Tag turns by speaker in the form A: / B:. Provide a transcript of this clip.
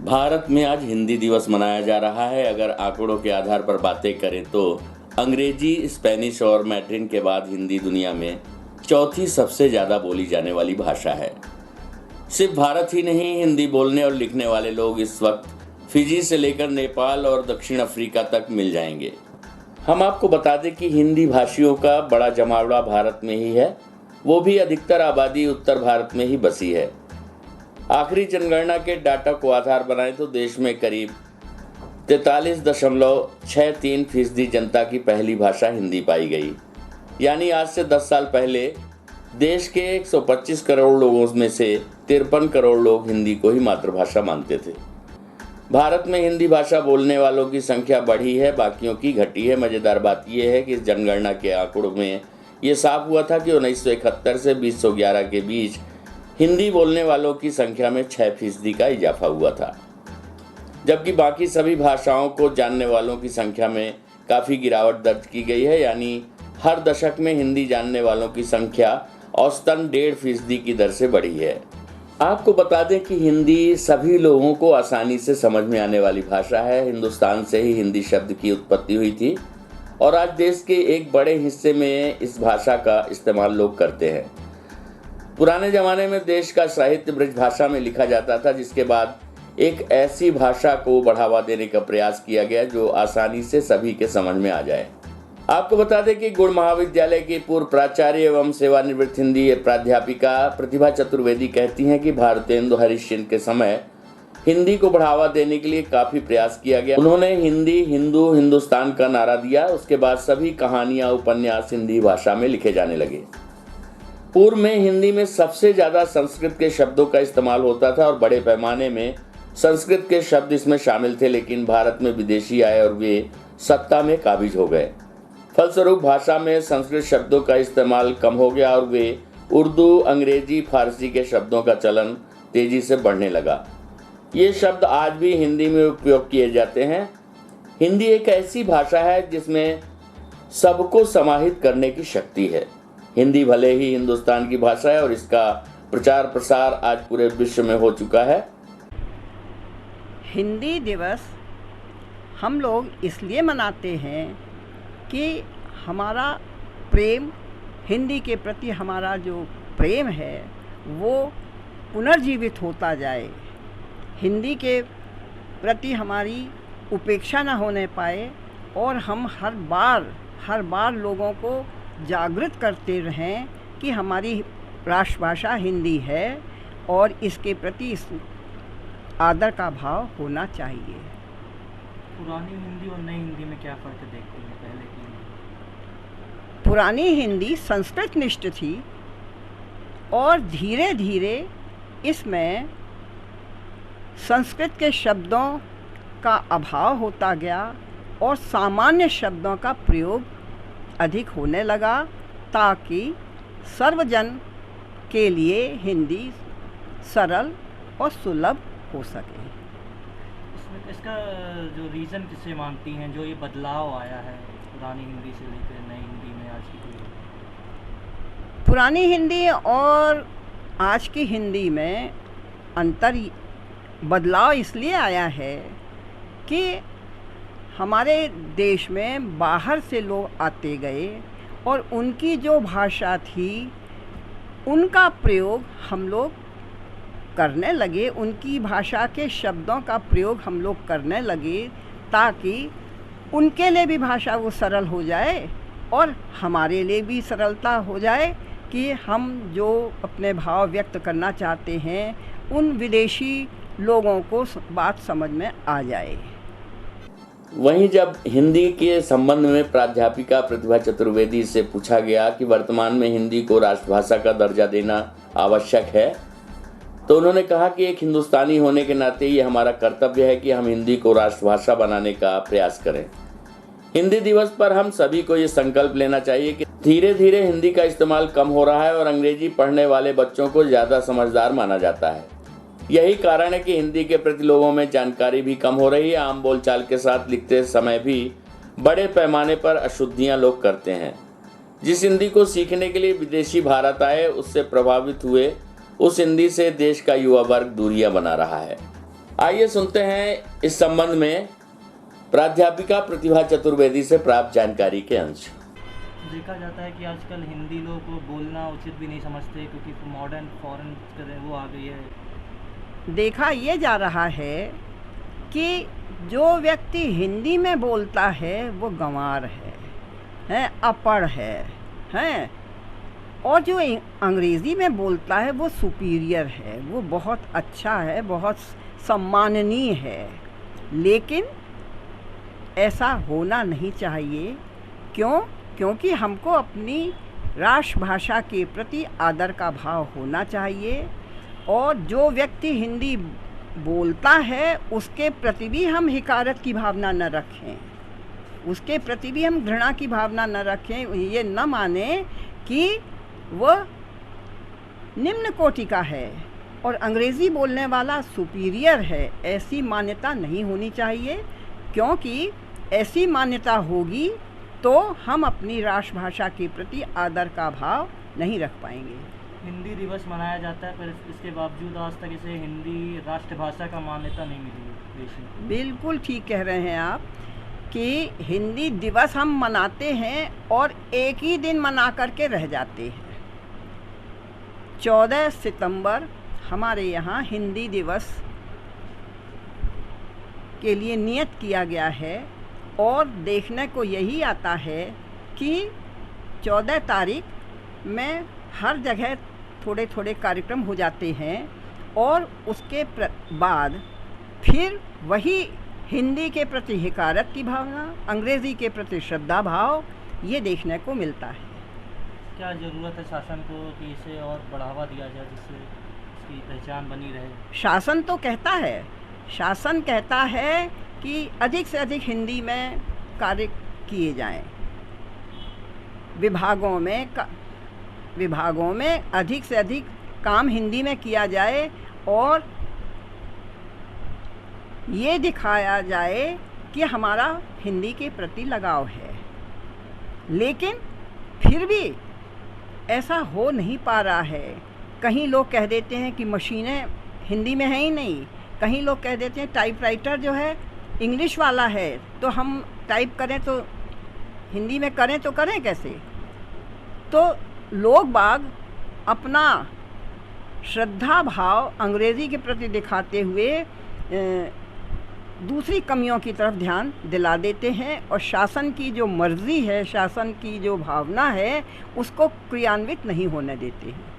A: भारत में आज हिंदी दिवस मनाया जा रहा है। अगर आंकड़ों के आधार पर बातें करें तो अंग्रेजी, स्पेनिश और मैड्रिन के बाद हिंदी दुनिया में चौथी सबसे ज़्यादा बोली जाने वाली भाषा है। सिर्फ भारत ही नहीं, हिंदी बोलने और लिखने वाले लोग इस वक्त फिजी से लेकर नेपाल और दक्षिण अफ्रीका तक मिल जाएंगे। हम आपको बता दें कि हिंदी भाषियों का बड़ा जमावड़ा भारत में ही है, वो भी अधिकतर आबादी उत्तर भारत में ही बसी है। आखिरी जनगणना के डाटा को आधार बनाएं तो देश में करीब 43.63% जनता की पहली भाषा हिंदी पाई गई। यानी आज से 10 साल पहले देश के 125 करोड़ लोगों में से 53 करोड़ लोग हिंदी को ही मातृभाषा मानते थे। भारत में हिंदी भाषा बोलने वालों की संख्या बढ़ी है, बाकियों की घटी है। मज़ेदार बात यह है कि इस जनगणना के आंकड़ों में ये साफ हुआ था कि 1971 से 2011 के बीच हिंदी बोलने वालों की संख्या में 6% का इजाफा हुआ था, जबकि बाकी सभी भाषाओं को जानने वालों की संख्या में काफ़ी गिरावट दर्ज की गई है। यानी हर दशक में हिंदी जानने वालों की संख्या औसतन 1.5% की दर से बढ़ी है। आपको बता दें कि हिंदी सभी लोगों को आसानी से समझ में आने वाली भाषा है। हिंदुस्तान से ही हिंदी शब्द की उत्पत्ति हुई थी और आज देश के एक बड़े हिस्से में इस भाषा का इस्तेमाल लोग करते हैं। पुराने ज़माने में देश का साहित्य ब्रज भाषा में लिखा जाता था, जिसके बाद एक ऐसी भाषा को बढ़ावा देने का प्रयास किया गया जो आसानी से सभी के समझ में आ जाए। आपको बता दें कि गुण महाविद्यालय की पूर्व प्राचार्य एवं सेवानिवृत्त हिंदी प्राध्यापिका प्रतिभा चतुर्वेदी कहती हैं कि भारतेंदु हरिश्चंद्र के समय हिंदी को बढ़ावा देने के लिए काफ़ी प्रयास किया गया। उन्होंने हिंदी, हिंदू, हिंदुस्तान का नारा दिया। उसके बाद सभी कहानियाँ, उपन्यास हिंदी भाषा में लिखे जाने लगे। पूर्व में हिंदी में सबसे ज़्यादा संस्कृत के शब्दों का इस्तेमाल होता था और बड़े पैमाने में संस्कृत के शब्द इसमें शामिल थे, लेकिन भारत में विदेशी आए और वे सत्ता में काबिज हो गए। फलस्वरूप भाषा में संस्कृत शब्दों का इस्तेमाल कम हो गया और वे उर्दू, अंग्रेजी, फारसी के शब्दों का चलन तेजी से बढ़ने लगा। ये शब्द आज भी हिंदी में उपयोग किए जाते हैं। हिंदी एक ऐसी भाषा है जिसमें सबको समाहित करने की शक्ति है। हिंदी भले ही हिंदुस्तान की भाषा है और इसका प्रचार प्रसार आज पूरे विश्व में हो चुका है।
B: हिंदी दिवस हम लोग इसलिए मनाते हैं कि हमारा प्रेम, हिंदी के प्रति हमारा जो प्रेम है वो पुनर्जीवित होता जाए। हिंदी के प्रति हमारी उपेक्षा न होने पाए और हम हर बार लोगों को जागृत करते रहें कि हमारी राष्ट्रभाषा हिंदी है और इसके प्रति इस आदर का भाव होना चाहिए।
C: पुरानी हिंदी और नई हिंदी में क्या फ़र्क देखते हैं पहले की?
B: पुरानी हिंदी संस्कृत निष्ठ थी और धीरे धीरे इसमें संस्कृत के शब्दों का अभाव होता गया और सामान्य शब्दों का प्रयोग अधिक होने लगा ताकि सर्वजन के लिए हिंदी सरल और सुलभ हो सके।
C: इसका जो रीज़न किसे मानती हैं जो ये बदलाव आया है पुरानी हिंदी से लेकर नई हिंदी में आज की?
B: पुरानी हिंदी और आज की हिंदी में बदलाव इसलिए आया है कि हमारे देश में बाहर से लोग आते गए और उनकी जो भाषा थी उनका प्रयोग हम लोग करने लगे, उनकी भाषा के शब्दों का प्रयोग हम लोग करने लगे ताकि उनके लिए भी भाषा वो सरल हो जाए और हमारे लिए भी सरलता हो जाए कि हम जो अपने भाव व्यक्त करना चाहते हैं उन विदेशी लोगों को बात समझ में आ जाए।
A: वहीं जब हिंदी के संबंध में प्राध्यापिका प्रतिभा चतुर्वेदी से पूछा गया कि वर्तमान में हिंदी को राष्ट्रभाषा का दर्जा देना आवश्यक है, तो उन्होंने कहा कि एक हिंदुस्तानी होने के नाते ये हमारा कर्तव्य है कि हम हिंदी को राष्ट्रभाषा बनाने का प्रयास करें। हिंदी दिवस पर हम सभी को ये संकल्प लेना चाहिए कि धीरे धीरे हिंदी का इस्तेमाल कम हो रहा है और अंग्रेजी पढ़ने वाले बच्चों को ज़्यादा समझदार माना जाता है। यही कारण है कि हिंदी के प्रति लोगों में जानकारी भी कम हो रही है। आम बोलचाल के साथ लिखते समय भी बड़े पैमाने पर अशुद्धियां लोग करते हैं। जिस हिंदी को सीखने के लिए विदेशी भारत आए, उससे प्रभावित हुए उस हिंदी से देश का युवा वर्ग दूरियां बना रहा है। आइए सुनते हैं इस संबंध में प्राध्यापिका प्रतिभा चतुर्वेदी से प्राप्त जानकारी के अंश।
C: देखा जाता है कि आजकल हिंदी लोग बोलना उचित भी नहीं समझते, क्योंकि मॉडर्न फॉरेन वो आ गई है।
B: देखा ये जा रहा है कि जो व्यक्ति हिंदी में बोलता है वो गंवार है, अपढ़ है, और जो अंग्रेज़ी में बोलता है वो सुपीरियर है, वो बहुत अच्छा है, बहुत सम्माननीय है। लेकिन ऐसा होना नहीं चाहिए। क्योंकि हमको अपनी राष्ट्रभाषा के प्रति आदर का भाव होना चाहिए, और जो व्यक्ति हिंदी बोलता है उसके प्रति भी हम हिकारत की भावना न रखें, उसके प्रति भी हम घृणा की भावना न रखें। ये न माने कि वह निम्न कोटि का है और अंग्रेज़ी बोलने वाला सुपीरियर है, ऐसी मान्यता नहीं होनी चाहिए। क्योंकि ऐसी मान्यता होगी तो हम अपनी राष्ट्रभाषा के प्रति आदर का भाव नहीं रख पाएंगे।
C: हिंदी दिवस मनाया जाता है, पर इसके बावजूद आज तक इसे हिंदी राष्ट्रभाषा का मान्यता नहीं मिली है देश में।
B: बिल्कुल ठीक कह रहे हैं आप कि हिंदी दिवस हम मनाते हैं और एक ही दिन मना करके रह जाते हैं। 14 सितंबर हमारे यहाँ हिंदी दिवस के लिए नियत किया गया है, और देखने को यही आता है कि 14 तारीख में हर जगह थोड़े थोड़े कार्यक्रम हो जाते हैं, और उसके बाद फिर वही हिंदी के प्रति हिकारत की भावना, अंग्रेज़ी के प्रति श्रद्धा भाव ये देखने को मिलता है।
C: क्या ज़रूरत है शासन को कि इसे और बढ़ावा दिया जाए, जिससे इसकी पहचान बनी रहे?
B: शासन तो कहता है, शासन कहता है कि अधिक से अधिक हिंदी में कार्य किए जाएं, विभागों में अधिक से अधिक काम हिंदी में किया जाए, और ये दिखाया जाए कि हमारा हिंदी के प्रति लगाव है। लेकिन फिर भी ऐसा हो नहीं पा रहा है। कहीं लोग कह देते हैं कि मशीनें हिंदी में हैं ही नहीं, कहीं लोग कह देते हैं टाइपराइटर जो है इंग्लिश वाला है, तो हम टाइप करें तो हिंदी में करें तो करें कैसे। तो लोग बाग अपना श्रद्धा भाव अंग्रेज़ी के प्रति दिखाते हुए दूसरी कमियों की तरफ ध्यान दिला देते हैं, और शासन की जो मर्ज़ी है, शासन की जो भावना है, उसको क्रियान्वित नहीं होने देते हैं।